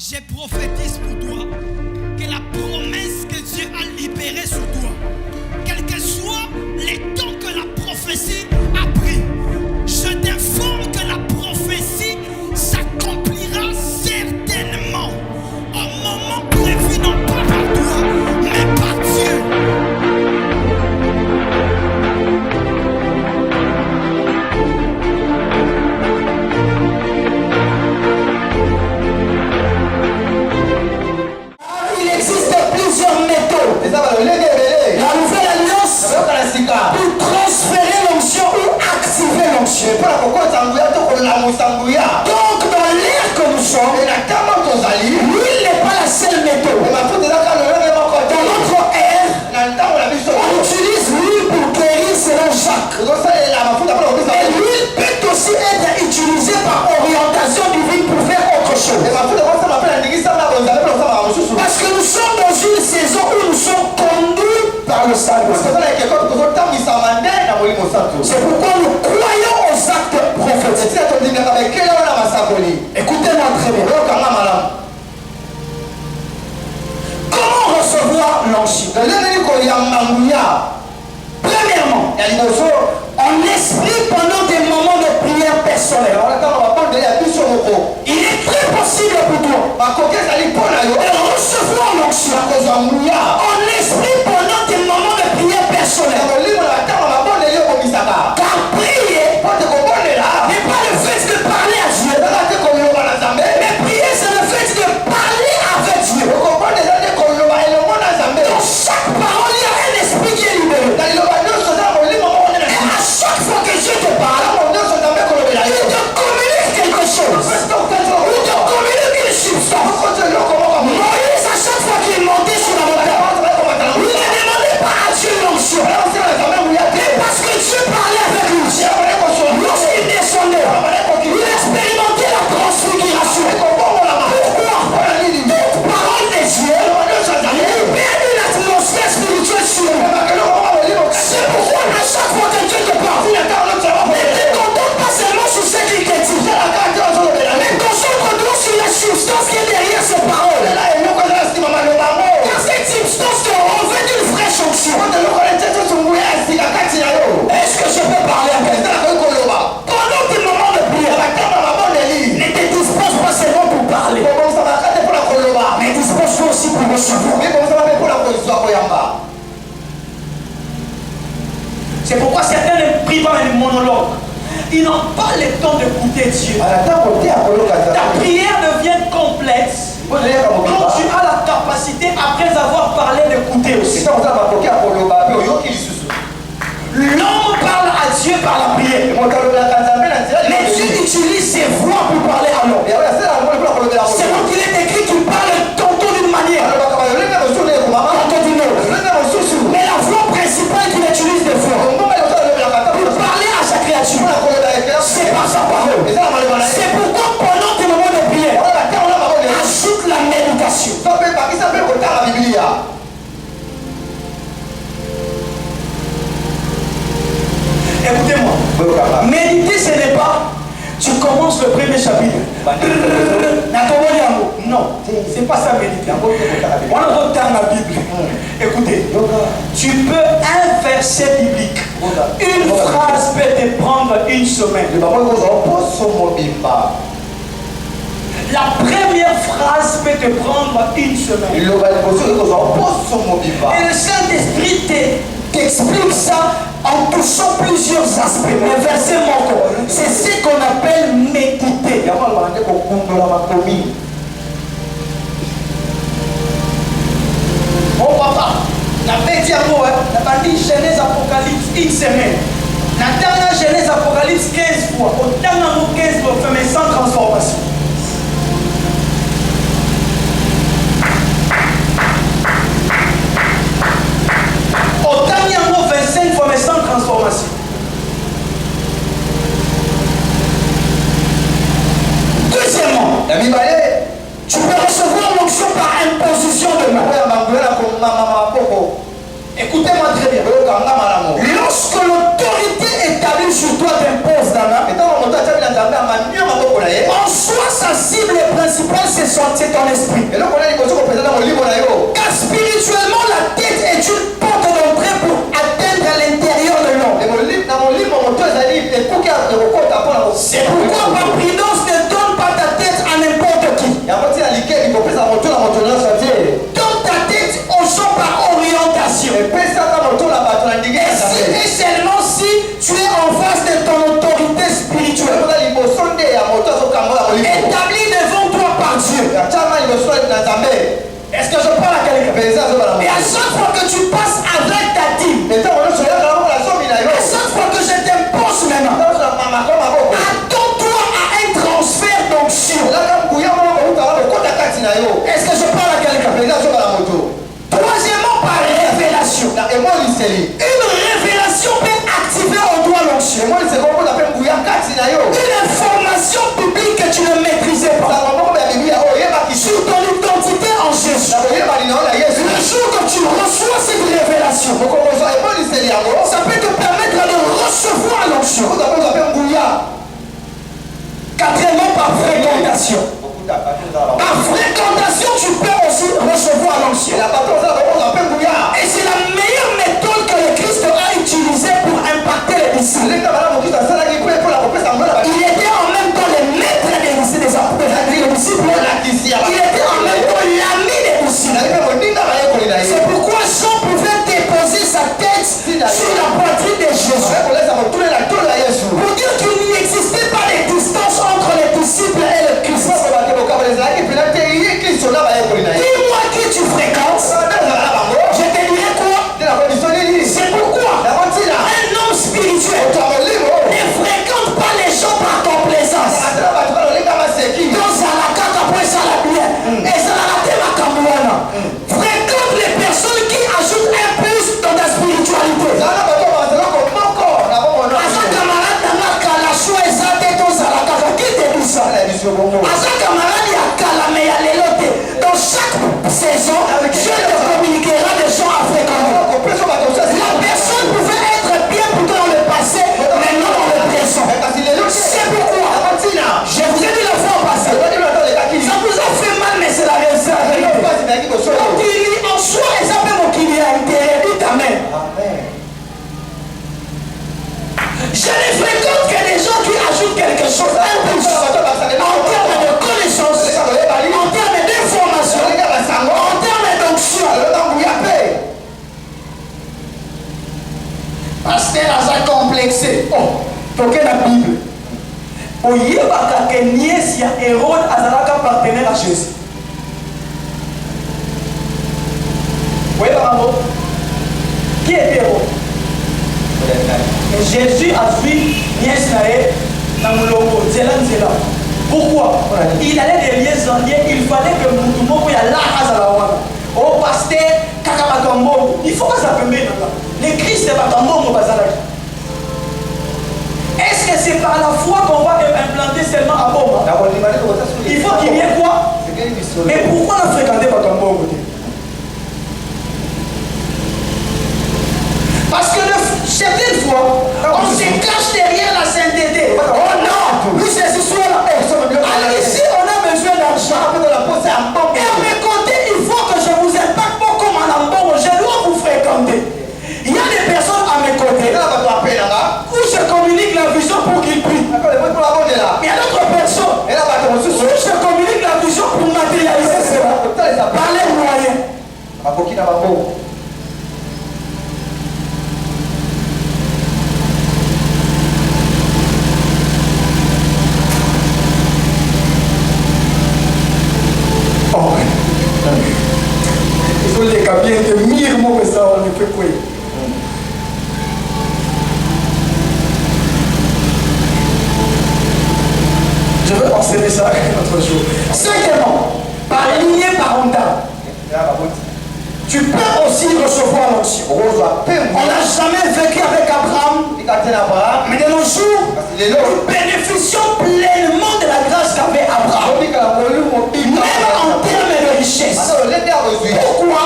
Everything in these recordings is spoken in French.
Je prophétise pour toi que la promesse que Dieu a libérée sur toi, quel que soit les temps que la prophétie a pris, je t'informe que la prophétie s'accomplira certainement au moment prévu, non pas par toi, mais par Dieu. La nouvelle alliance pour transférer l'onction ou activer l'onction. Donc dans l'ère que nous sommes, l'huile n'est pas la seule méthode. Dans notre ère, on utilise l'huile pour guérir selon Jacques. Et l'huile peut aussi être utilisée par orientation divine pour faire autre chose. Parce que nous sommes dans une saison où nous sommes conduits par le Saint-Esprit. C'est pourquoi nous croyons aux actes prophétiques. Écoutez-moi très bien. Comment recevoir l'onction? Premièrement, en esprit pendant des moments de prière personnelle. Il est très possible pour toi de recevoir l'onction en esprit pendant des moments de prière personnelle. Car prier n'est pas le fait de parler à Dieu, mais prier c'est le fait de parler avec Dieu. Dans chaque parole il y a un esprit qui est libéré. Et à chaque fois que Dieu te parle, il te communique quelque chose. Il te communique une substance. Moïse, à chaque fois qu'il montait sur la montagne, il ne demandait pas à Dieu l'onction, mais parce que Dieu parlait avec lui. Lorsqu'il descendait, il expérimentait la transfiguration. Pourquoi? Toute parole de Dieu libère une atmosphère spirituelle sur nous. C'est pourquoi à chaque fois que Dieu te parle, ne te contente pas seulement sur ce qu'il te dit, mais concentre-toi sur la substance qui est derrière ces paroles. Car cette substance te revêt d'une fraîche onction. Est-ce que je peux parler à quelqu'un? Pendant tes moments de prière, ne te dispose pas seulement pour parler, mais dispose-toi aussi pour recevoir. C'est pourquoi certains ne prient pas les monologues. Ils n'ont pas le temps d'écouter Dieu. Ta prière devient complexe quand tu as la capacité, après avoir parlé, d'écouter aussi. L'homme parle à Dieu par la prière, mais Dieu utilise ses voix pour parler à l'homme. C'est donc il est écrit qu'il parle tantôt d'une manière, tantôt d'une autre. Mais la voix principale qu'il utilise des fois pour parler à sa créature, c'est par sa parole. C'est pourquoi pendant tes moments de prière, ajoute la méditation. Écoutez-moi, méditer ce n'est pas tu commences le premier chapitre. Non, c'est pas ça méditer. On entend la Bible. Écoutez, tu peux un verset biblique, une phrase peut te prendre une semaine. La première phrase peut te prendre une semaine. Et le Saint-Esprit t'explique ça en touchant plusieurs aspects. Le verset manquant, c'est ce qu'on appelle méditer. Oh papa, la bête n'a pas dit Genèse Apocalypse une semaine. La dernière Genèse Apocalypse 15 fois. Au dernier mot 15 fois, mais sans transformation. Au dernier mot 25 fois, mais sans transformation. Deuxièmement, tu peux recevoir l'onction par imposition de main. Écoutez-moi très bien. Lorsque l'autorité établie sur toi t'impose la main, En soi, sa cible principale, c'est ton esprit. Car spirituellement, la tête est une porte d'entrée pour atteindre à l'intérieur de l'homme. C'est pourquoi par prudence, ne donne pas ta tête à n'importe qui. Donne ta tête aux gens par orientation. Et seulement si tu es en face de ton autorité spirituelle, établie devant toi par Dieu. Est-ce que je parle à quelqu'un? Et à chaque fois que tu passes avec ta dîme, à chaque fois que je t'impose maintenant, attends-toi à un transfert d'onction. Est-ce que je parle à quelqu'un? Troisièmement, par révélation. Une révélation peut activer en toi l'onction. Une information publique que tu ne maîtrisais pas sur ton identité en Jésus. Le jour que tu reçois cette révélation, ça peut te permettre de recevoir l'onction. Quatrièmement, par fréquentation. Par fréquentation, tu peux aussi recevoir l'onction. Et c'est la meilleure méthode que le Christ a utilisée pour impacter les disciples. Il était en même temps le maître des disciples. Il était en même temps l'ami des disciples. C'est pourquoi Jean pouvait déposer sa tête sur la poitrine de Jésus. Pour dire qu'il n'existait pas de distance entre les disciples et le Christ. Dis-moi qui tu fréquentes. Je te dirai quoi. C'est pourquoi un homme spirituel ne fréquente pas les gens par complaisance. Fréquente les personnes qui ajoutent un plus dans ta spiritualité. Dans chaque saison, Dieu te communiquera des gens à fréquenter. La personne pouvait être bien plutôt dans le passé, mais non dans le présent. C'est pourquoi je vous ai dit la fois passée, ça vous a fait mal, mais c'est la vérité. Continue en soi et ça peut mon qu'il y a intérêt. Dites amen. Je ne fréquente que des gens qui ajoutent quelque chose, un plus, en termes de connaissances, en termes d'information, en termes d'onction. Pasteur a complexé. Oh, toquez la Bible. Oyebaka que nièce ya Hérode azalaka partenaire à Jésus. Qui est Hérode? Jésus a vu nièce naé dans le logo. Pourquoi? Il allait de liens en lien. Il fallait que Moutoumoko y a la casa la wana. Oh pasteur Kakabakambo. Il faut pas s'appeler là. Le Christ est Bakambo bazalaki. Est-ce que c'est par la foi qu'on va implanter seulement à Boma? Il faut qu'il y ait quoi? Mais pourquoi la fréquenter Bakambo? Parce que certaines fois, on se cache derrière la sainteté. Oh non, oui, c'est ce soir-là. Ici, on a besoin d'argent. Et à mes côtés, il faut que je vous impacte pas comme un ambon. Je dois vous fréquenter. Il y a des personnes à mes côtés où je communique la vision pour qu'ils prient. Il y a d'autres personnes où je communique la vision pour matérialiser cela par les moyens. Les cabines de mire mon ça on ne peut pas. Je veux enseigner ça un autre jour. Cinquièmement, par lignée parentale, tu peux aussi recevoir l'onction. On n'a jamais vécu avec Abraham, mais de nos jours, nous bénéficions pleinement de la grâce qu'avait Abraham, même en termes de richesse. Pourquoi?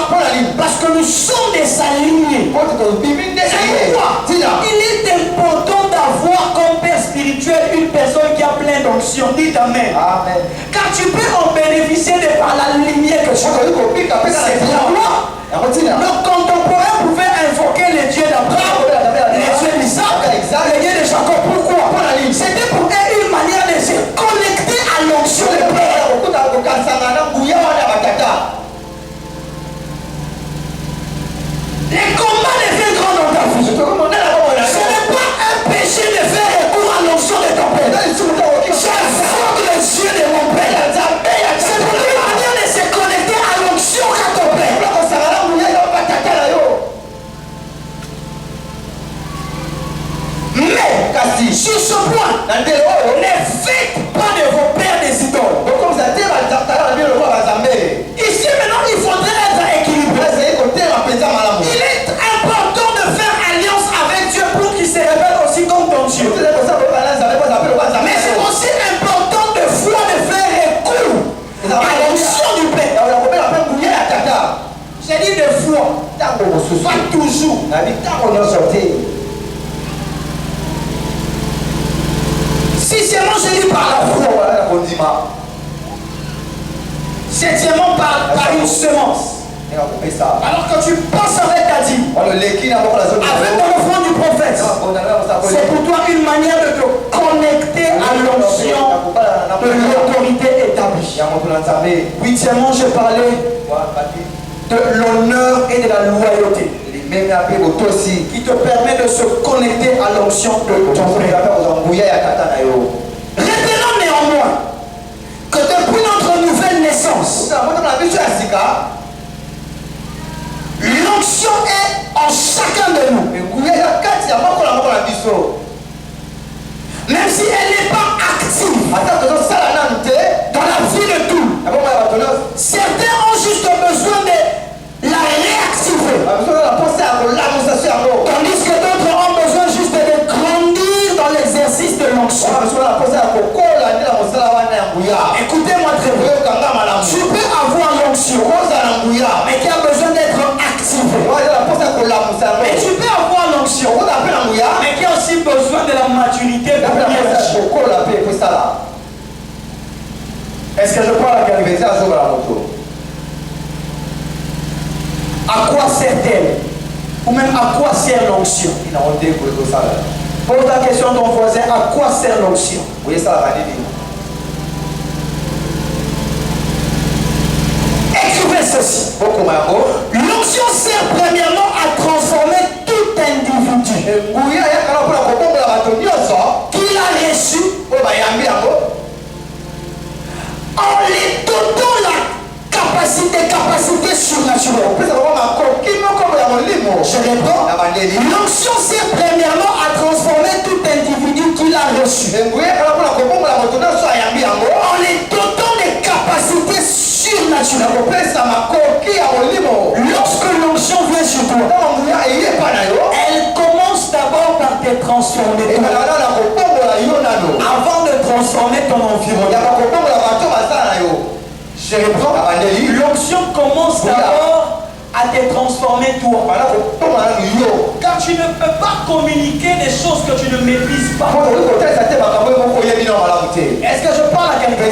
Parce que nous sommes des alignés. C'est pourquoi il est important d'avoir comme père spirituel une personne qui a plein d'onction. Dites Amen. Amen. Car tu peux en bénéficier de par la lumière que tu as. C'est pourquoi nos contemporains pouvaient invoquer les dieux d'Abraham, les dieux d'Isaac, les dieux de Jacob. Pourquoi? C'était pour eux une manière de se connecter à l'onction de Père. Les combats deviennent grands dans ta vie. Ce n'est pas un péché de faire recours à l'onction de ton Père. J'invoque le Dieu de mon Père. C'est pour une manière de se connecter à l'onction qu'a ton Père. Mais, sur ce point, ne faites pas de vos pères des idoles. Ici maintenant, il faudrait être équilibré. Il est important de faire alliance avec Dieu pour qu'il se révèle aussi comme ton Dieu. Mais c'est aussi important de foi de faire recours à l'onction du Père. J'ai dit de foi, pas toujours. Sixièmement, je dis par la foi. Septièmement, par une semence. Alors que tu passes avec ta dîme, avec ton offrande du prophète, c'est pour toi une manière de te connecter à l'onction de l'autorité établie. Huitièmement, je parlais de l'honneur et de la loyauté qui te permet de se connecter à l'onction de ton frère. Retenons néanmoins que depuis notre nouvelle naissance, l'onction est en chacun de nous. Même si elle n'est pas active dans la vie de tout. Certains ont juste besoin de la réactiver. Tandis que d'autres ont besoin juste de grandir dans l'exercice de l'onction. Écoutez-moi très bien. Tu peux avoir l'onction, mais qui a besoin d'être activé. Et tu peux avoir l'onction, mais qui a aussi besoin de la maturité pour y agir. Est-ce que je parle à quelqu'un? À quoi sert-elle? Ou même à quoi sert l'onction? Pose la question à ton voisin, à quoi sert l'onction? Écrivez ceci. L'onction sert premièrement à transformer tout individu qu'il a reçu en lui donnant la capacité surnaturelle. Je réponds. L'onction sert premièrement à transformer tout individu qu'il a reçu en lui donnant des capacités surnaturelles. Lorsque l'onction vient sur toi, elle commence d'abord par te transformer avant de transformer ton environnement. Je reprends. L'onction commence d'abord à te transformer toi. Car tu ne peux pas communiquer des choses que tu ne maîtrises pas. Est-ce que je parle à quelqu'un?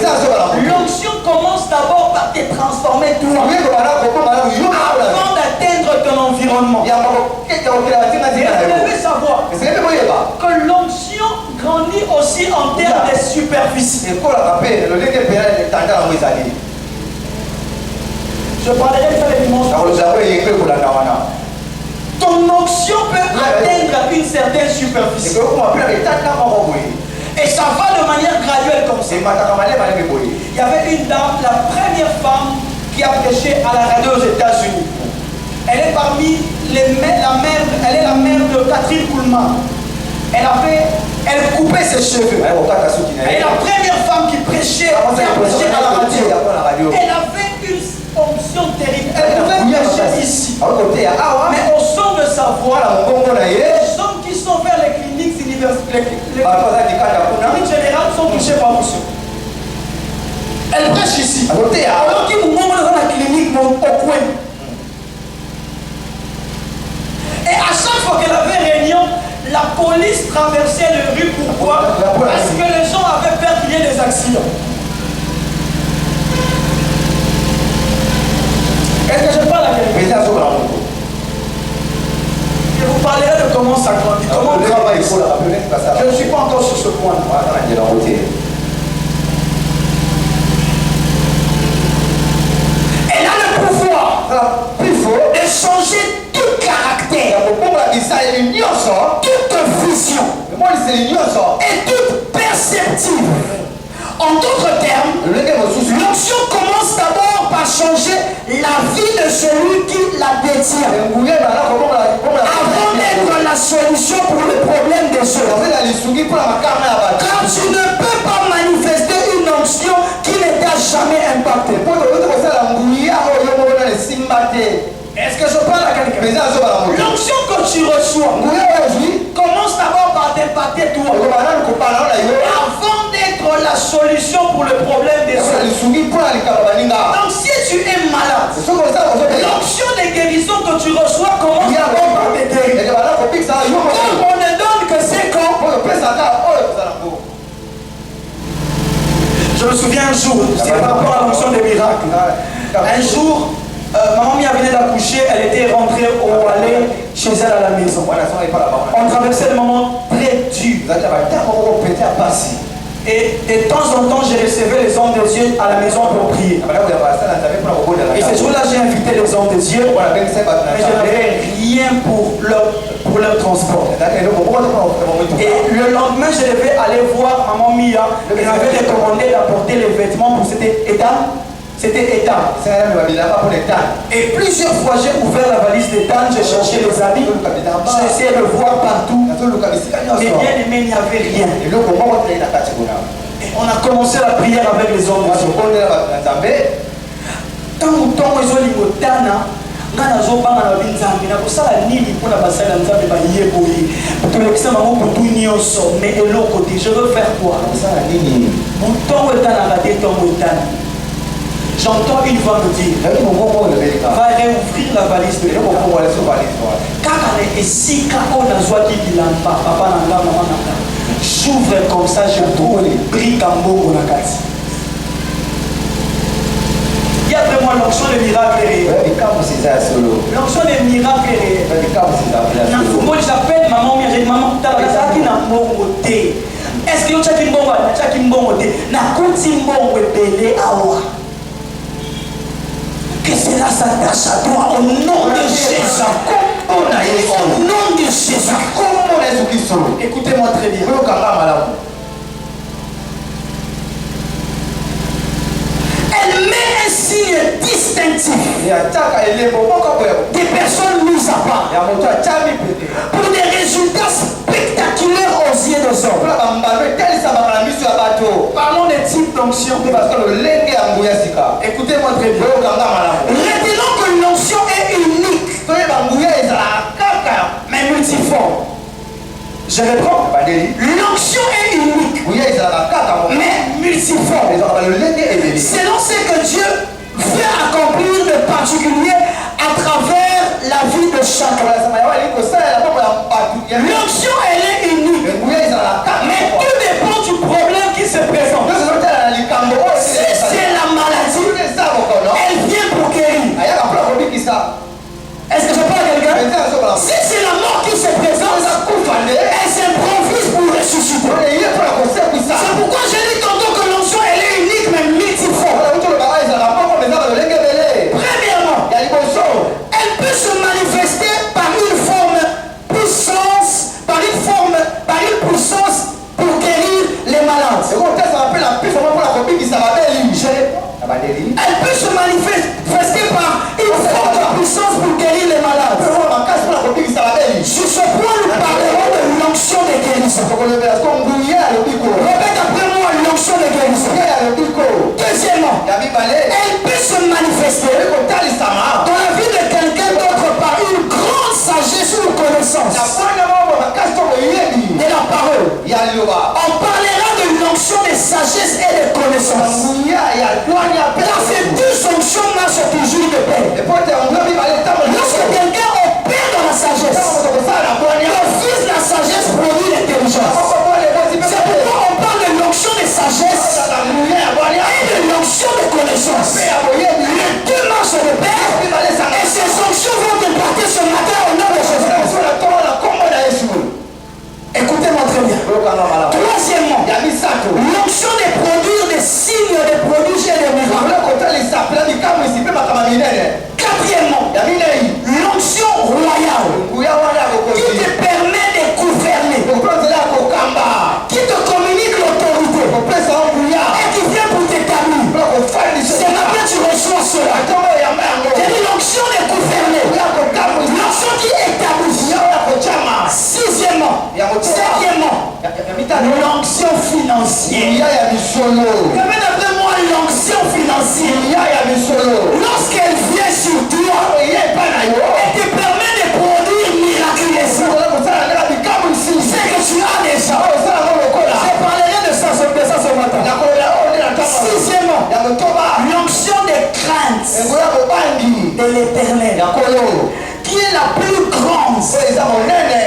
L'onction commence d'abord par te transformer toi avant d'atteindre ton environnement. Et vous devez savoir que l'onction grandit aussi en termes de superficie. Je parlerai de ça les dimanches. Ton onction peut atteindre une certaine superficie. Et ça va de manière graduelle comme ça. Il y avait une dame, la première femme qui a prêché à la radio aux États-Unis. Elle est parmi elle est la mère de Catherine Kuhlman. Elle coupait ses cheveux. Elle est la première femme qui prêchait à la radio. Elle avait une onction terrible. Elle pouvait prêcher ici. Mais au son de sa voix, les hommes qui sont vers les cliniques universitaires, les cliniques générales sont touchés par l'onction. Elle prêche ici. Alors qu'ils nous montrent dans la clinique au coin. Et à chaque fois qu'elle avait réunion, la police traversait les rues. Pourquoi? Parce que les gens Elle a le pouvoir de changer tout caractère, toute vision et toute perceptive. En d'autres termes, l'onction commence d'abord par changer la vie de celui qui la détient, avant d'être la solution pour le problème des autres. Car tu ne peux pas manifester une onction qui ne t'a jamais impacté. Est-ce que je parle à quelqu'un? L'onction que tu reçois commence d'abord par t'impacter toi, avant d'être la solution pour le problème des autres. Donc si tu es malade, l'onction de guérison que tu reçois commence d'abord par te guérir. Donc on ne donne que 5 ans. Je me souviens un jour, c'est par rapport à l'onction des miracles. Un jour, maman Mia venait d'accoucher, elle était rentrée au aller chez elle à la maison. On traversait des moments très durs. Et de temps en temps, j'ai recevais les hommes de Dieu à la maison pour prier. Et ce jour-là, j'ai invité les hommes de Dieu, mais je n'avais rien pour leur transport. Et le lendemain, je devais aller voir maman Mia. Elle m'avait recommandé d'apporter les vêtements pour cet état. C'était état. Et plusieurs fois, j'ai ouvert la valise d'état, j'ai cherché les habits, j'ai essayé de voir partout. Mais bien aimé, il n'y avait rien. Et on a commencé la prière avec les hommes de Dieu. Tant ils ont dit je veux faire quoi? J'entends une voix me dire, va réouvrir la valise de j'ouvre comme ça, je trouve les briques en beau. Il y a vraiment l'onction des miracles. L'onction des miracles. J'appelle maman, j'ai dit maman, est-ce que tu as dit que cela s'attache à toi au nom de Jésus. Au nom de Jésus. Écoutez-moi très bien. Elle met un signe distinctif des personnes mises à part pour des résultats spectaculaires aux yeux des hommes. Parlons des types d'onction. Écoutez-moi très bien. Retenons que l'onction est unique, mais multiforme. Je réponds. L'onction est unique, mais multiforme. Selon ce que Dieu veut accomplir de particulier à travers la vie de chacun. L'onction, elle est unique, mais tout dépend du problème qui se présente. Si c'est la maladie, elle vient pour guérir. Est-ce que je parle à quelqu'un? Si c'est la mort qui se présente, elle s'improvise pour ressusciter. C'est pourquoi j'ai dit tantôt que l'onction elle est unique mais multiforme. Premièrement, elle peut se manifester par une puissance pour guérir les malades. Elle peut se manifester par une forte puissance pour guérir les malades. Sur ce point, nous parlerons de l'onction de guérison. Répète après moi l'onction de guérison. Deuxièmement, elle peut se manifester dans la vie de quelqu'un d'autre par une grande sagesse ou connaissance de la parole. On parlera de l'onction de sagesse et de connaissance. Car ces deux fonctions marchent toujours de paix. Lorsque quelqu'un opère dans la sagesse, l'office de la sagesse produit l'intelligence. C'est pourquoi on parle de l'onction de sagesse et de l'onction de connaissance. Les deux marchent de paix et ces fonctions vont impacter ce matin au nom de Jésus. Écoutez-moi très bien. Troisièmement, moi l'onction financière. Lorsqu'elle vient sur toi, elle te permet de produire miraculeusement. C'est que tu as déjà. Je parlerai de ça ce matin. Sixièmement, l'onction des craintes de l'éternel, qui est la plus grande,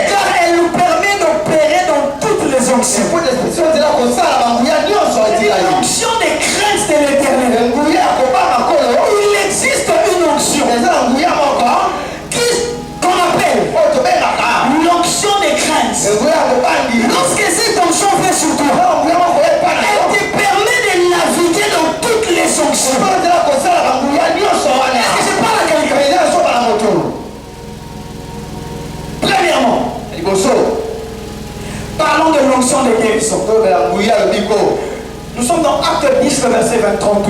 car elle nous permet d'opérer dans toutes les onctions. L'onction des craintes de l'éternel. Il existe une onction qu'on appelle l'onction des craintes. Lorsque cette onction vient sur toi, elle te permet de naviguer dans toutes les onctions. Est-ce que je parle à quelqu'un? Premièrement, parlons de l'onction de guérison. Nous sommes dans Acte 10, le verset 38.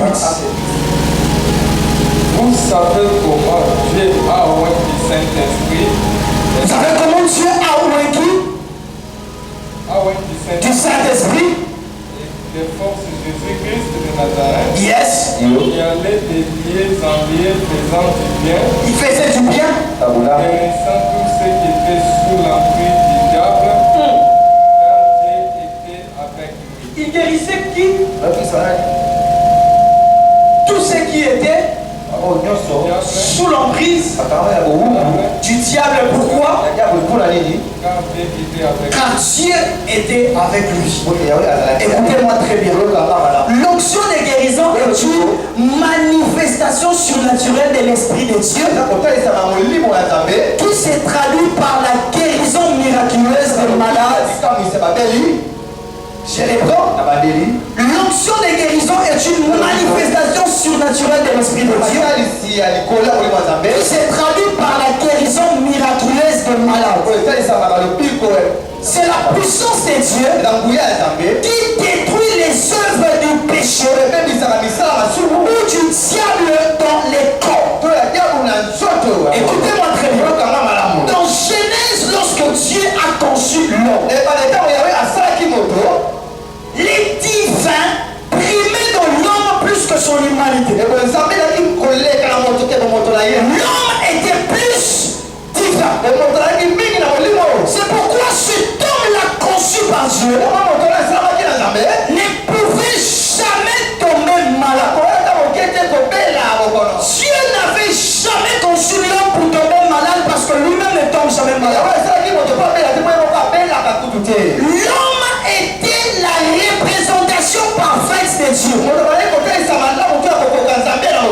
Vous savez comment Dieu a oint du Saint-Esprit. Vous savez comment Dieu a oint du Saint-Esprit? Les forces de Jésus-Christ de Nazareth. Yes. Il allait des lieux en lieux faisant du bien. Il faisait du bien. Guérissant tous ceux qui étaient sous l'emprise du diable. Car Dieu était avec lui. Il guérissait qui? Tous ceux qui étaient sous l'emprise du diable. Pourquoi? Car Dieu était avec lui. Écoutez-moi très bien. L'onction de guérison est une manifestation surnaturelle de l'Esprit de Dieu qui se traduit par la guérison miraculeuse des malades. Je reprends. L'onction de guérison est une manifestation surnaturelle de l'Esprit de Dieu qui se traduit par la guérison miraculeuse des malades. C'est la puissance de Dieu qui détruit les œuvres du péché ou du diable dans les corps. Écoutez-moi très bien. Dans Genèse, lorsque Dieu a conçu l'homme, les divins primaient dans l'homme plus que son humanité. L'homme était plus divin. C'est pourquoi cet homme-là conçu par Dieu ne pouvait jamais tomber malade. Dieu n'avait jamais conçu l'homme pour tomber malade parce que lui-même ne tombe jamais malade. L'homme était la représentation parfaite de Dieu.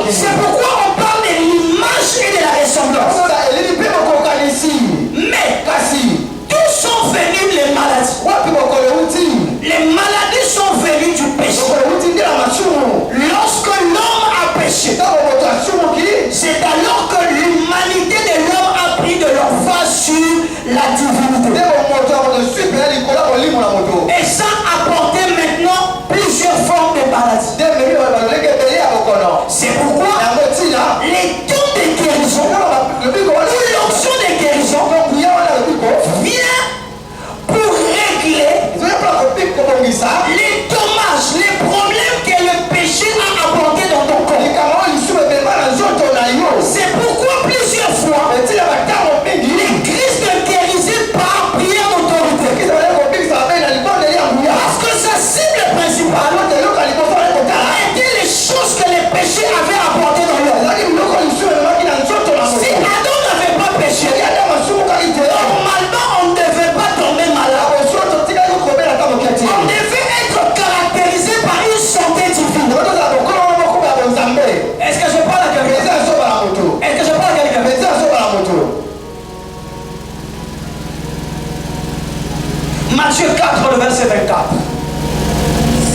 C'est pourquoi on parle de l'image et de la ressemblance. Mais d'où sont venues les maladies? Les maladies sont venues du péché. Lorsque l'homme a péché, c'est alors que l'humanité de l'homme a pris de l'emphase sur la divinité. Et ça a apporté maintenant plusieurs formes de maladies. C'est pourquoi les dons de guérison ou l'onction de guérison vient pour régler les dommages, les problèmes que le péché a apportés dans ton corps. C'est pourquoi plusieurs fois l'Église ne guérissait par prière d'autorité. Parce que sa cible principale était les choses que les péchés avaient apportées dans l'homme. Si Adam n'avait pas péché, normalement on ne devait pas tomber malade. On devait être caractérisé par une santé divine. Est-ce que je parle à quelqu'un? Est-ce que je parle à quelqu'un? Matthieu 4, le verset 24.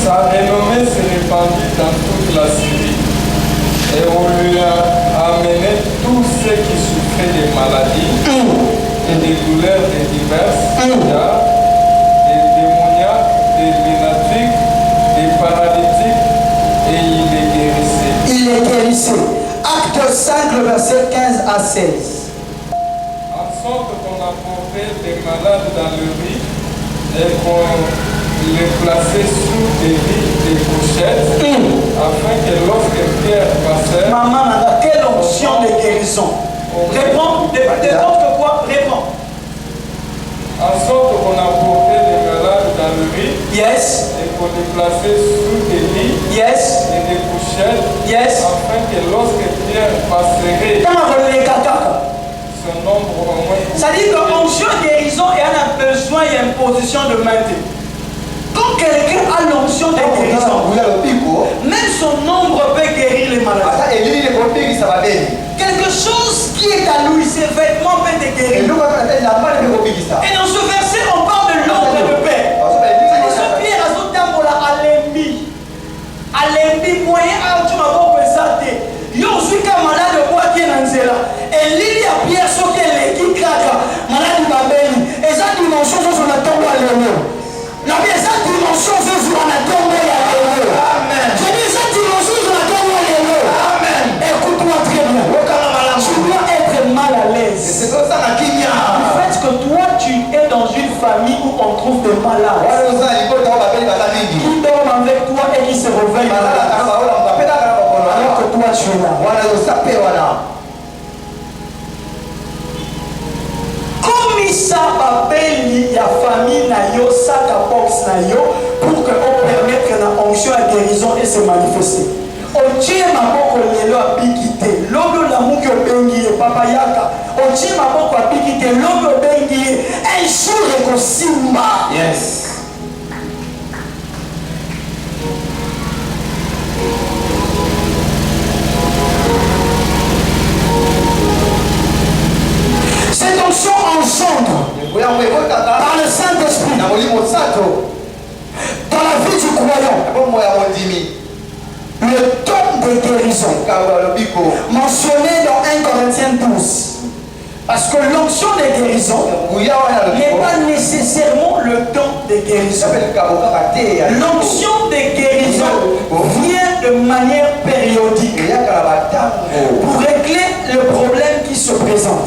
Sa renommée s'est répandue dans toute la Syrie. Et on lui a amené tous ceux qui souffraient des maladies et des douleurs diverses, des démoniaques, des lunatiques, des paralytiques, et il les guérissait. Il les guérissait. Acte 5, le verset 15 à 16. En sorte qu'on apportait des malades dans le riz et qu'on les plaçait sous des lits des couchettes, afin que lorsque Pierre passait, Maman, quelle onction de guérison? Réponds, que quoi? Réponds. en sorte qu'on apportait les malades dans le lit, Yes. et qu'on les plaçait sous des lits Yes. et des couchettes, Yes. afin que lorsque Pierre passerait, son nombre au moins. Ça dit que onction guérison et on a besoin d'imposition de main. Quand quelqu'un a l'onction de guérison, même son nombre peut guérir les maladies. Quelque chose qui est à lui, ses vêtements peuvent te guérir. Et dans ce verset, on parle de l'ombre de paix. C'est Pierre à son temps à Alembi, moyen à tu m'as pas pensé. Yo suis comme malade de quoi qui est dans cela. Et l'île à Pierre, ce qui est l'équipe craque, malade de Babeli. Et ça dimension, sur la tombe à l'émeu. La sa dimension, sur la tombe à l'émeu. Amen. Je dis sa dimension, sur la tombe à l'émeu. Amen. Écoute-moi très bien. Tu dois être mal à l'aise. C'est comme ça la kimia. Le fait que toi, tu es dans une famille où on trouve des malades. Qui dorment avec toi et qui se réveillent. Alors que toi, tu es là. Comme ça appelle la famille na yo, sac à box na yo, pour que on permette la onction à guérison et se manifester. Otie maboko lelo abikite, logo la muki obengi papa yaka. Otie maboko abikite, logo obengi un jour ekosimba. Yes. Cette onction engendre par le Saint-Esprit dans la vie du croyant le don de guérison mentionné dans 1 Corinthiens 12. Parce que l'onction de guérison n'est pas nécessairement le don de guérison. L'onction de guérison vient de manière périodique pour régler le problème qui se présente.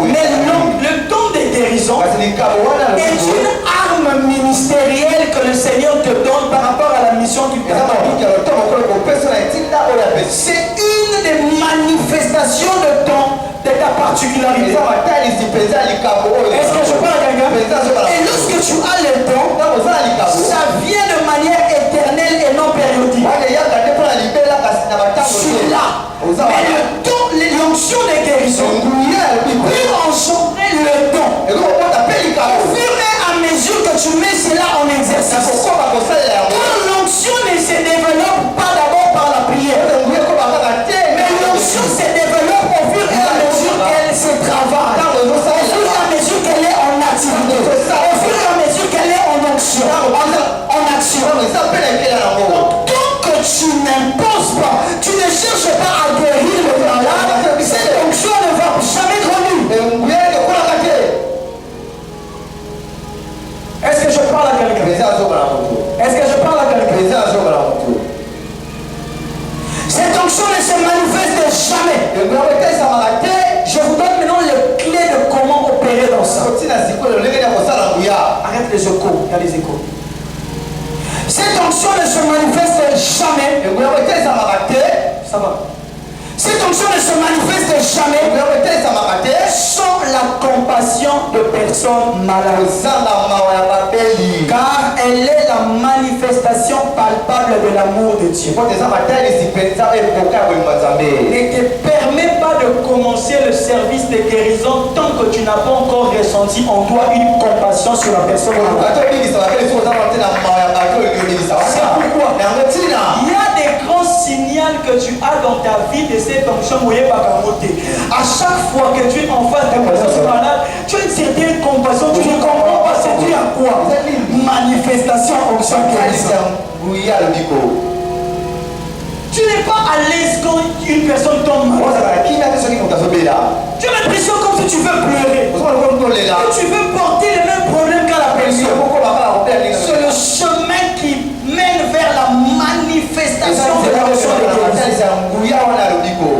Mais le don de guérison est une arme ministérielle que le Seigneur te donne par rapport à la mission qu'il t'a donnée. C'est une des manifestations de don de ta particularité. Est-ce que je parle à quelqu'un? Et lorsque tu as le don, ça vient de manière éternelle et non périodique. Tu l'as. Mais le don, l'onction de guérison peut engendrer le don. Au fur et à mesure que tu mets cela en exercice. Quand l'onction ne se développe pas d'abord par la prière, mais l'onction se développe au fur et à mesure qu'elle se travaille, au fur et à mesure qu'elle est en activité, au fur et à mesure qu'elle est en action. Donc, tant que tu n'imposes pas, tu ne cherches pas à guérir le malade, cette onction ne va jamais grandir. Est-ce que je parle à quelqu'un? Est-ce que je parle à quelqu'un? Cette onction ne se manifeste jamais. Je vous donne maintenant les clés de comment opérer dans ça. Arrête les échos, il y a les échos. Cette onction ne se manifeste jamais. Ça va. Cette onction ne se manifeste jamais sans la compassion de personnes malades. Car elle est la manifestation palpable de l'amour de Dieu. Ne te permets pas de commencer le service de guérison tant que tu n'as pas encore ressenti en toi une compassion sur la personne malade. C'est pourquoi il y a des grands signaux que tu as dans ta vie de cette onction. À chaque fois que tu es en face de personne malade, tu as une certaine compassion. Tu ne comprends pas c'est dû à quoi? Manifestation onction guérison. Tu n'es pas à l'aise quand une personne tombe malade. Tu as l'impression comme si tu veux pleurer. Que tu veux porter le même problème qu'à la personne. C'est le chemin qui mène vers la manifestation de l'onction de guérison.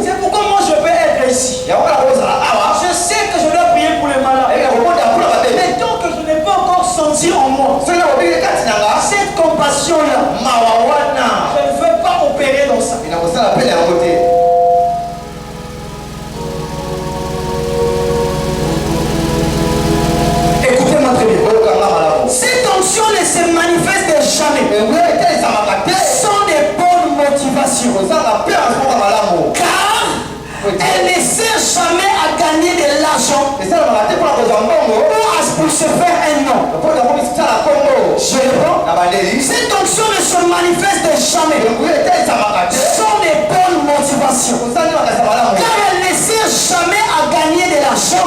C'est pourquoi moi je peux être ici. Je sais que je dois prier pour les malades. Mais tant que je n'ai pas encore senti en moi cette compassion-là, Elle ne sert jamais à gagner de l'argent pour se faire un nom. Je réponds. Cette onction ne se manifeste jamais sans des bonnes motivations. Car elle ne sert jamais à gagner de l'argent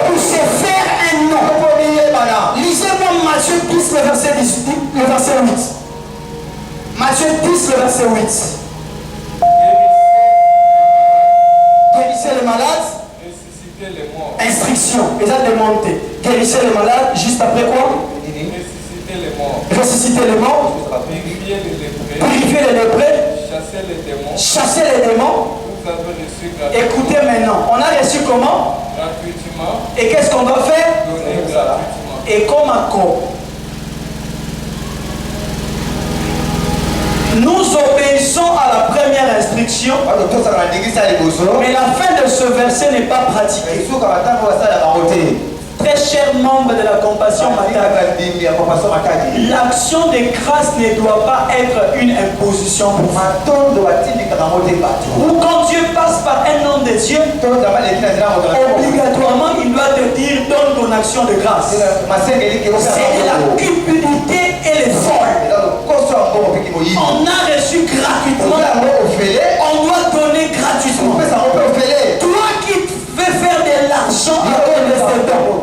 pour se faire un nom. Lisez-moi Matthieu 10, le verset 8. Matthieu 10, le verset 8. Guérissez les malades. Ressuscitez les morts. Instruction. Ils ont demandé. Guérissez les malades. Juste après quoi? Ressuscitez les morts. Ressusciter les morts. Purifier les lépreux. Purifier les lépreux. Chasser les démons. Chasser les démons. Vous avez reçu gratuitement. Écoutez maintenant. On a reçu comment? Gratuitement. Et qu'est-ce qu'on doit faire? Donner gratuitement. Et comme encore. Nous obéissons à la première instruction, mais la fin de ce verset n'est pas pratiquée. Très chers membres de la compassion maternelle, l'action de grâce ne doit pas être une imposition pour vous. Ou quand Dieu passe par un homme de Dieu, obligatoirement il doit te dire donne ton action de grâce. C'est la cupidité et les folles. On a reçu gratuitement, on doit donner gratuitement. Toi qui veux faire de l'argent à cause de ces dons,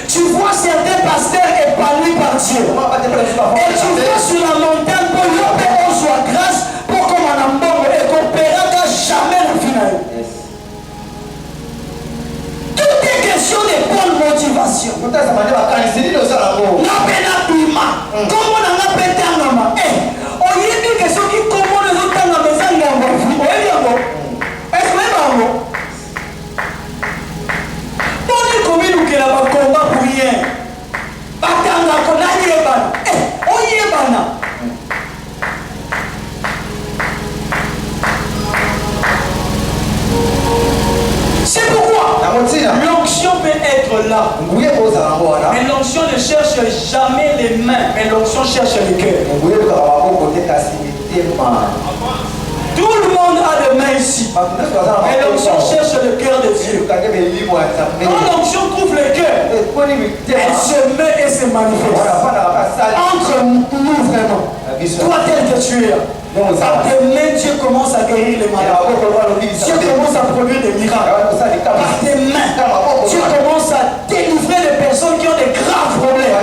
tu vois certains pasteurs épanouis par Dieu. Et tu vas sur la montagne pour lui on soit grâce pour qu'on en embauche et qu'on paiera jamais la finale. Tout est question de bonne motivation. Comment on a pété un homme? On y dit que ceux qui commandent les autres dans la maison, ils ont est-ce que on est comme nous qui avons combat pour rien. Batanga qu'on a yébana. On yébana. C'est pourquoi l'onction peut être là. Mais l'onction ne cherche jamais les mains, mais l'onction cherche le cœur. Tout le monde a des mains ici. Mais l'onction cherche le cœur de Dieu. Quand l'onction trouve le cœur, elle se met et se manifeste. Entre nous vraiment. Toi tel que tu es. Par tes mains, Dieu commence à guérir les malades. Dieu commence à produire des miracles. Par tes mains, Dieu commence à délivrer les personnes qui ont des graves problèmes.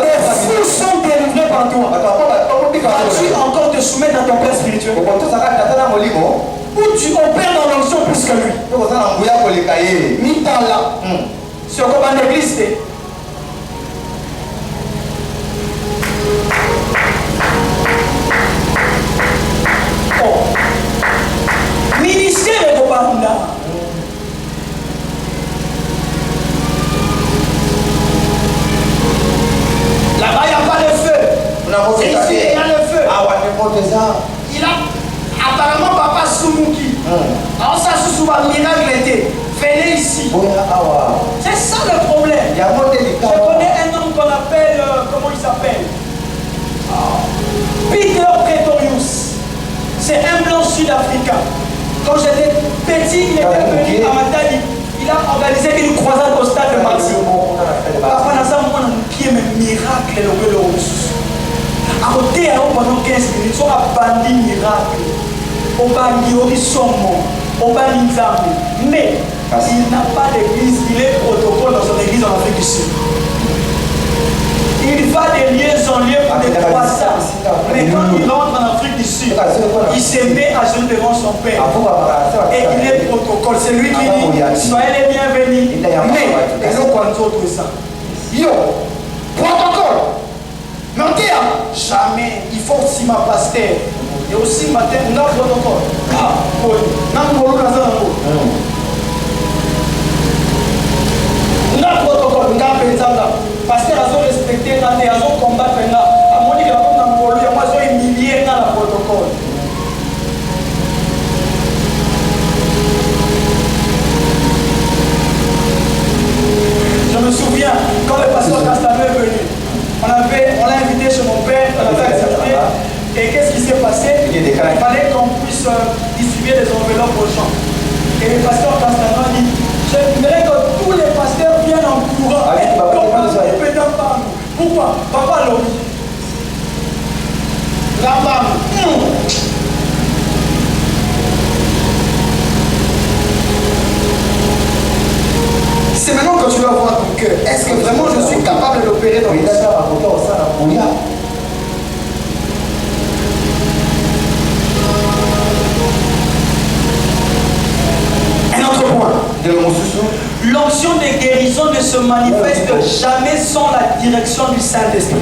Les fous sont délivrés par toi. Vas-tu encore te soumettre à ton père spirituel? Ou tu opères dans l'onction plus que lui? Mitala. C'est comme en église. Ministère de Banda. Là-bas, il n'y a pas de feu. Ici, il y a le feu. Il a apparemment papa Soumouki. Alors ça, sous un miracle était. Venez ici. C'est ça le problème. Je connais un homme qu'on appelle, comment il s'appelle? Peter Pretorius. C'est un blanc sud-africain. Quand j'étais petit, il était venu à ma taille. Il a organisé une croisade au stade de Marseille. Papa Naza, moi, qui est un miracle, le à côté, pendant 15 minutes, on a bandit miracle. On bandit Orisomo. On bandit Nzambe. Mais il n'a pas d'église, il est protocole dans son église en Afrique du Sud. Il va de lieu en lieu pour des croisades. Mais quand il rentre en Afrique du Sud, il se met à genoux devant son père. Et il est protocole. C'est lui qui dit soyez les bienvenus. Mais il y a d'autres ça. Yo, protocole. Mentir, jamais. Il faut aussi ma pasteur. Et aussi ma tête, on a protocole. On a protocole, on a pensé. Pasteur a respecté, on a combattre. À mon niveau, on a humilié dans le protocole. Je me souviens, quand le pasteur Castamé est venu, on l'a invité chez mon père, on avait accepté. Et qu'est-ce qui s'est passé? Il fallait qu'on puisse chant. Et le pasteur Castano dit, j'aimerais que tous les pasteurs viennent en courant. Pourquoi? Papa Lobi. La femme. C'est maintenant que tu vas voir ton cœur. Est-ce que vraiment je suis capable d'opérer dans le cœur? Un autre point de l'onction de guérison ne se manifeste jamais sans la direction du Saint-Esprit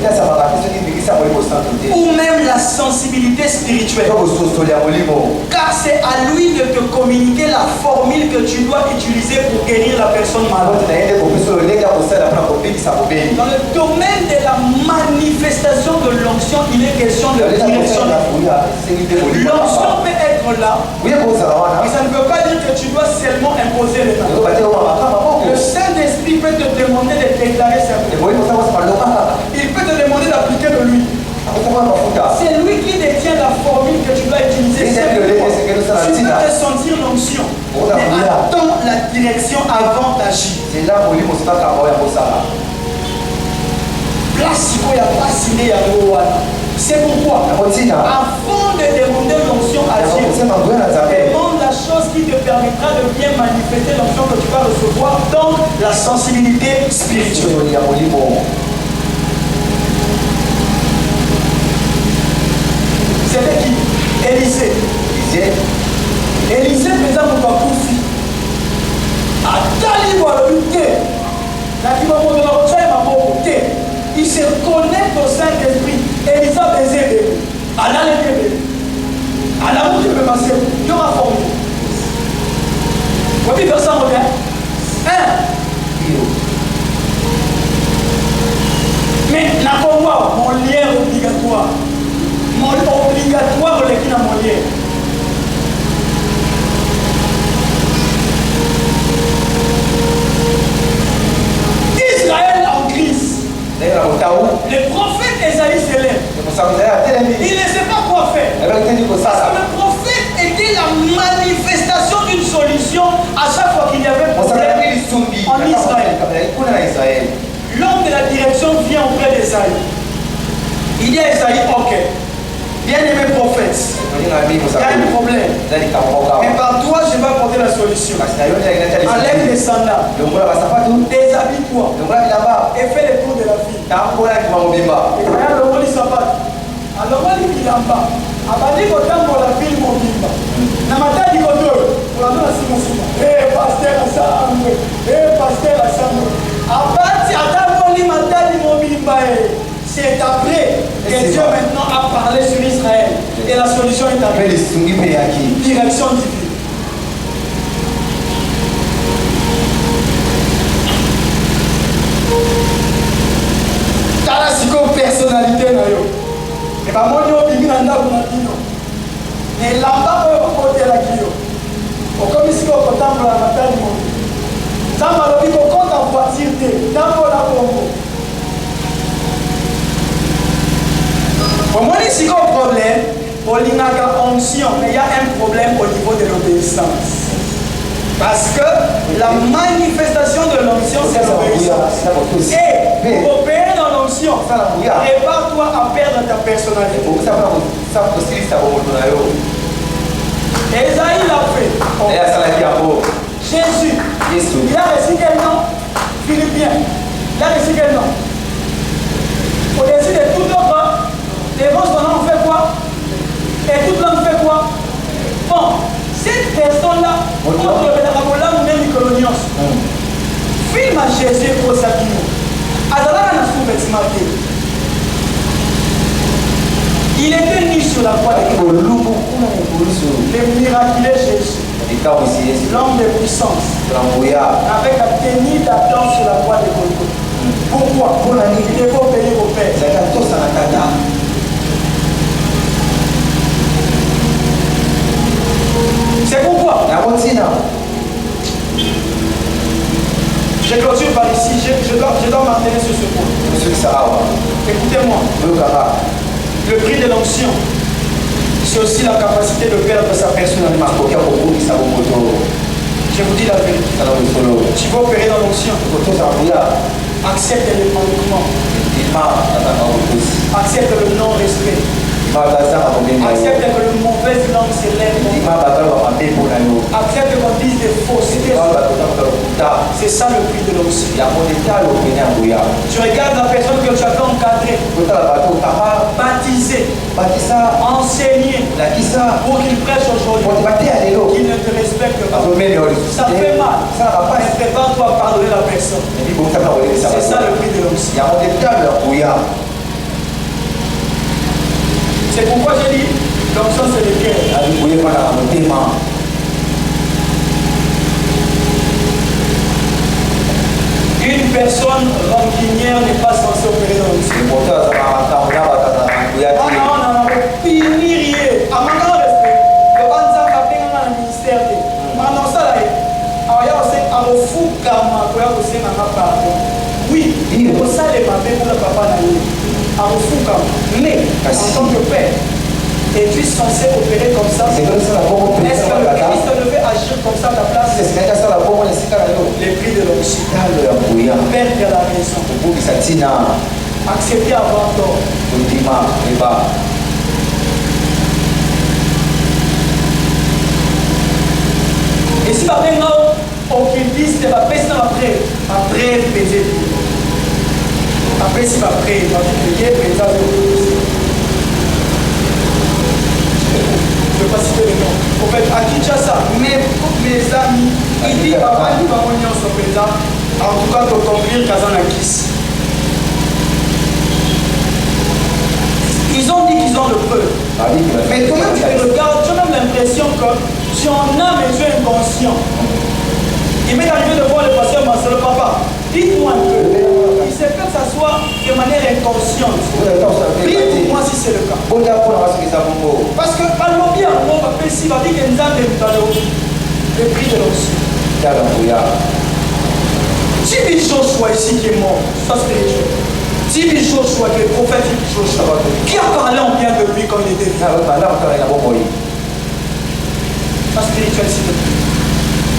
ou même la sensibilité spirituelle, car c'est à lui de te communiquer la formule que tu dois utiliser pour guérir la personne malade. Dans le domaine de la manifestation de l'onction, il est question de direction. L'onction peut être là, mais ça ne veut pas dire que tu dois seulement imposer les mains. Le Saint-Esprit peut te demander de déclarer simplement. Il peut te demander d'appliquer de l'huile. C'est lui qui détient la formule que tu dois utiliser. Tu peux ressentir l'onction, mais attends la direction avant d'agir. C'est pourquoi, avant de demander l'onction à Dieu, demande la chose qui te permettra de bien manifester l'onction que tu vas recevoir dans la sensibilité spirituelle. C'était qui? Élisée. Élisée faisait mon bakoufi. Atali voilà lutte. Il se connecte au Saint-Esprit. Élisée baiser. Anna le bébé. Anna vous je peux passer. Je ma formule. Vous pouvez faire ça mon gars? Mais n'a pas mon lien obligatoire. Mon obligatoire le qui n'a mon lien. Israël en crise. Le prophète Esaïe s'élève. Il ne sait pas quoi faire. Parce que le prophète était la manifestation d'une solution à chaque fois qu'il y avait un problème en Israël. L'homme de la direction vient auprès d'Esaïe. Il dit à Esaïe, ok, bien-aimé prophète, il y a un problème. Mais par toi, je vais apporter la solution. Enlève les sandales, déshabille-toi et fais le tour de la ville. Et alors, on dit sabat. Alors, on dit bilamba. Abadi kotambo la ville mobimba. Na matadi koto. Pour la sima. Pasteur Assamble. Pasteur Assamble. Abati atambo li matadi mobimba. C'est après que Dieu maintenant a parlé sur Israël. Et la solution est arrivée. Direction divine. Tala siko personnalité na yo. Et ba moni obingi na ndako na bino. Et lamba oyo kokotela kiyo. Okomi siko kotambola matali mo. Zamba lobi kokota voiture te. Tambola bongo. Pour moi, ici, un problème, pour l'inaka onction, mais il y a un problème au niveau de l'obéissance. Parce que la manifestation de l'onction, c'est l'obéissance. Et pour opérer dans l'onction, prépare-toi à perdre ta personnalité. Esaïe l'a fait. Jésus, il a reçu quel nom? Philippien. Il a reçu quel nom? Au-dessus de tout autre, les vents on fait quoi? Et toute langue fait quoi? Bon, cette personne-là, contre le Bédarabola ou même Nicolonios, filme à Jésus pour sa vie. Adala n'a pas marqué. Il était nu sur la croix de Christ. Le miraculeux Jésus. L'homme de puissance. Avec la tenue d'Adam sur la croix de Golgotha. Pourquoi? Pour la nuit, il faut payer vos pères. C'est pourquoi je clôture par ici, je dois m'arrêter sur ce point. Écoutez-moi. Le prix de l'onction, c'est aussi la capacité de perdre sa personnalité. Je vous dis la vérité. Tu vas opérer dans l'onction. Accepte les manquements. Accepte le non-respect. Accepte que le mauvais langue s'élève. Accepte qu'on dise des faussetés. C'est ça le prix de l'onction. Tu regardes la personne que tu as encadrée, baptisée, enseignée, pour qu'il prêche aujourd'hui, qu'il ne te respecte pas. Ça fait mal. Mais prépare-toi à pardonner la personne. C'est ça le prix de l'onction. C'est pourquoi j'ai dit, l'onction c'est le cœur. Une personne rancunière n'est pas censée opérer dans l'onction. Non, finir. À mon respect, le banzan a fait un ministère. Maintenant, ça là, oui, pour ça les mamans pour le papa mais en tant que père, es-tu censé opérer comme ça? Est-ce que le Christ devait agir comme ça à ta place? Les prix de l'onction, perdre la raison, accepter avoir tort. Et si maintenant occultiste va passer après baiser. Après si va prier, il va dire que Dieu est présent. Je ne vais pas citer le nom. En fait, à Kinshasa, mes amis, ils disent papa, nous allons venir sur présent. En tout cas, de conclure Kazanakis. Ils ont dit qu'ils ont le peur. Mais quand même, tu te regardes, tu as même l'impression que tu en as, mais tu es inconscient. Il m'est arrivé de voir le pasteur Marcelo, papa, dites-moi un peu. Il se peut que ça soit de manière inconsciente. Prie pour moi si c'est le cas. Parce que, allons bien, on va faire ici, on va dire que nous avons le prix de l'onction. Tibi Joshua ici qui est mort, ça spirituel. Tibi Joshua qui est le prophète Tibi Joshua, qui a parlé en bien de lui quand il était vivant. Ça spirituel s'il te plaît.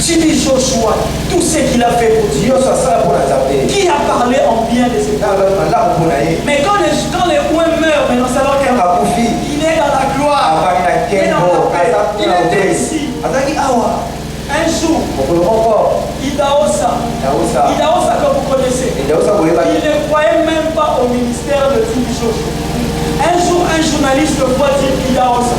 Tibi Joshua, tout ce qu'il a fait pour Dieu, qui a parlé en bien de ses parents. Mais quand les ouins meurent, maintenant c'est alors qu'il est dans la gloire, il est dans la paix, il était ici. Un jour, Idaosa que vous connaissez, il ne croyait même pas au ministère de Tibi Joshua. Un jour, un journaliste voit dire Idaosa.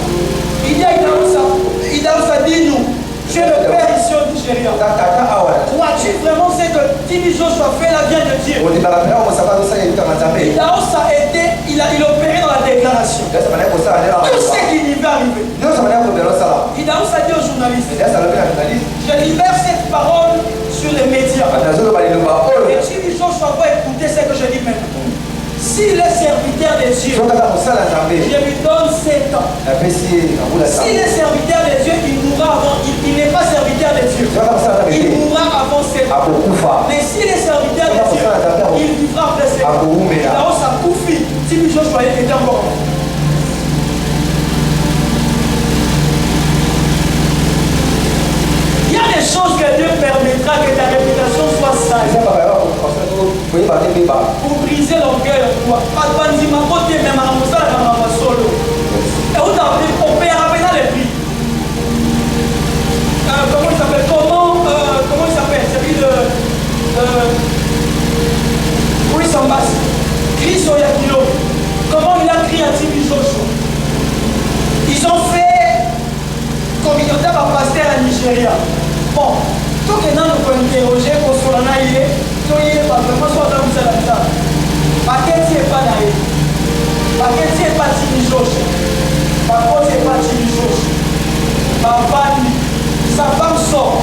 Il dit à Idaosa, dis-nous, tu es le père ici au Nigeria. Crois-tu vraiment ce que Tibi Joshua fait la bien de Dieu? Idaosa il opérait dans la déclaration. Tout ce qui lui va arriver. Idaosa dit aux journalistes, je libère cette parole sur les médias. Et Tibi Joshua va écouter ce que je dis maintenant. S'il est serviteur de Dieu, je lui donne 7 ans. S'il est serviteur de Dieu, il mourra avant. Il n'est pas serviteur de Dieu. Il mourra avant 7 ans. Mais s'il est serviteur de Dieu, il vivra après 7 ans. Là-haut, ça Koufi. Tibi Joshua était encore. Il y a des choses que Dieu permettra que ta réputation soit sale. Pour briser l'orgueil de toi. Comment il s'appelle? Comment il s'appelle? Celui de Chris Ambas. Chris Oyakilo. Comment il a crié à Tibi Joshua? Ils ont fait communautaire à pasteur à Nigeria. Bon, tout que nous pouvons interroger pour Solana, il est vraiment soit dans le salon. Par contre, c'est pas d'ailleurs. Par contre, c'est pas Tibi Joshua. Par contre, c'est pas Tibi Joshua. Sa femme sort.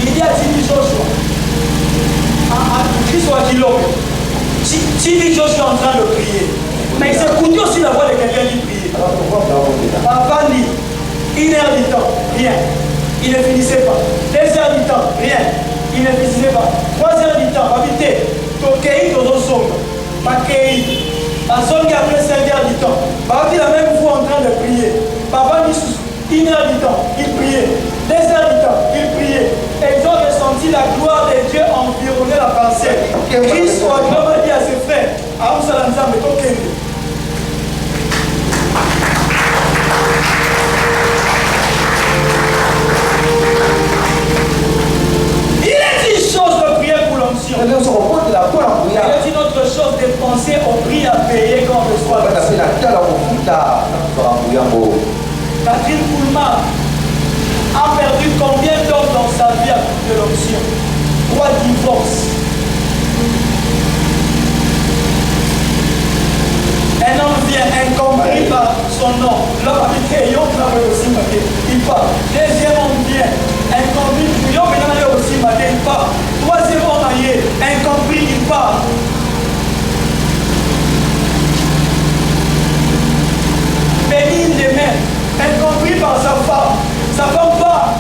Il dit à Tibi Joshua, à Christ Wakilo, Tibi Joshua est en train de prier. Mais il s'écoutait aussi la voix de quelqu'un qui priait. Papa dit, 1 heure du temps, rien. Il ne finissait pas. 2 heures du temps, rien. Il ne finissait pas. 3 heures du temps, habité. Tokei, Tozosonga. Makei. La zone qui après 5 heures du temps. Papa dit la même voix en train de prier. Papa dit 1 heure du temps, il priait. 2 heures du temps, il priait. Et si la gloire de Dieu environnait la pensée. Christ a vraiment dit à ses frères, il est une chose de prier pour l'onction. Il est une autre chose de penser au prix à payer quand on reçoit l'onction. Catherine Poulman a perdu combien d'hommes dans sa vie à cause de l'onction? 3 divorces. Un homme vient incompris par son nom. L'homme a dit que Yon travaille aussi matin. Il part. Deuxième homme vient incompris. Yon maintenant aussi matin. Il part. Troisième homme ailleurs incompris. Il part. Béni les mains. Incompris par sa femme. Sa femme part.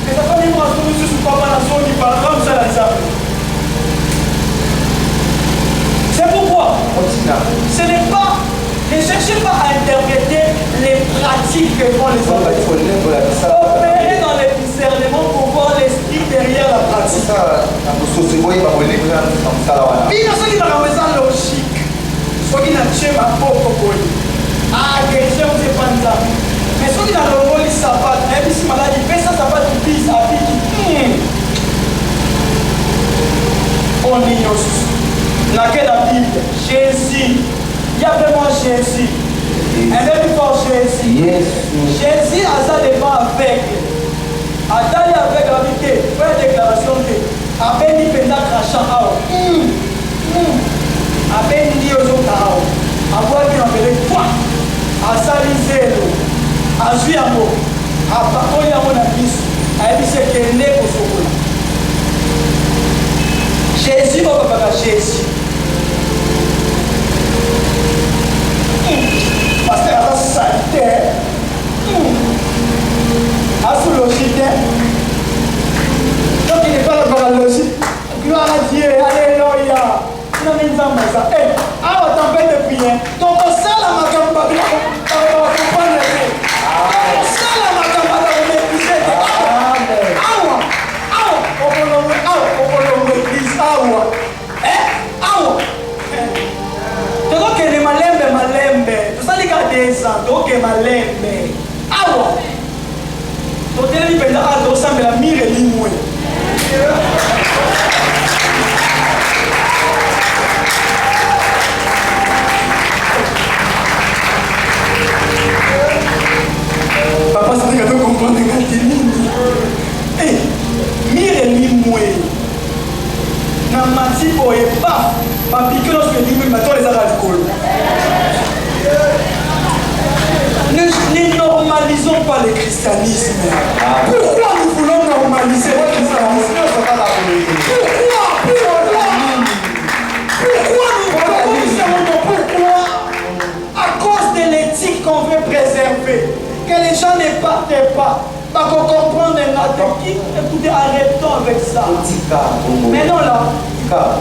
Et sa femme dit moi je suis sous papa la zone qui parle comme ça la salle. C'est pourquoi ce n'est pas, ne cherchez pas à interpréter les pratiques que font les hommes. Opérez dans le discernement pour voir l'esprit derrière la pratique. Bino soki na kamweza logique, soki na chema poko boy. Ah, question c'est pas ça. Mais soki na longoli sapat, et puis si malade pesa sapat bis à pique. On ignore. Dans la Bible, Jésus, il y a vraiment Jésus. Un même fort Jésus. Jésus a ça devant avec. A d'aller avec la vérité, pour la déclaration de a béni pendant crachant à a béni aux autres à voir qu'il en fait quoi. A salisé l'eau. A joué à mot. A parcouru à mon avis. A dit c'est qu'il est né pour ce coup. Jésus va pas Jésus. Parce que la saleté, logique. Donc il n'est pas là pour la logique. Gloire à Dieu, alléluia. Non, mais nous avons ça. Eh, alors tempête de prière. Donc ça, la macamba, on va comprendre. Ça, la macamba, on va épuiser. donc malembe awa totelemi mpenza a tosambela mire limwe papa satika to comprendre ngati nini mire limwe na mati boye ba bapike lorsque limwe mato ezaka likolo. Ne normalisons pas le christianisme. Pourquoi nous voulons normaliser le christianisme? Pourquoi à cause de l'éthique qu'on veut préserver, que les gens ne partent pas, qu'on comprenne écoutez, arrêtons avec ça. Maintenant là,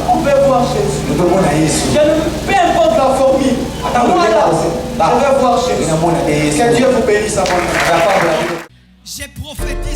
on peut voir Jésus. Peu importe la formule. Moi là, je vais voir Jésus. Que Dieu vous bénisse. J'ai prophétisé.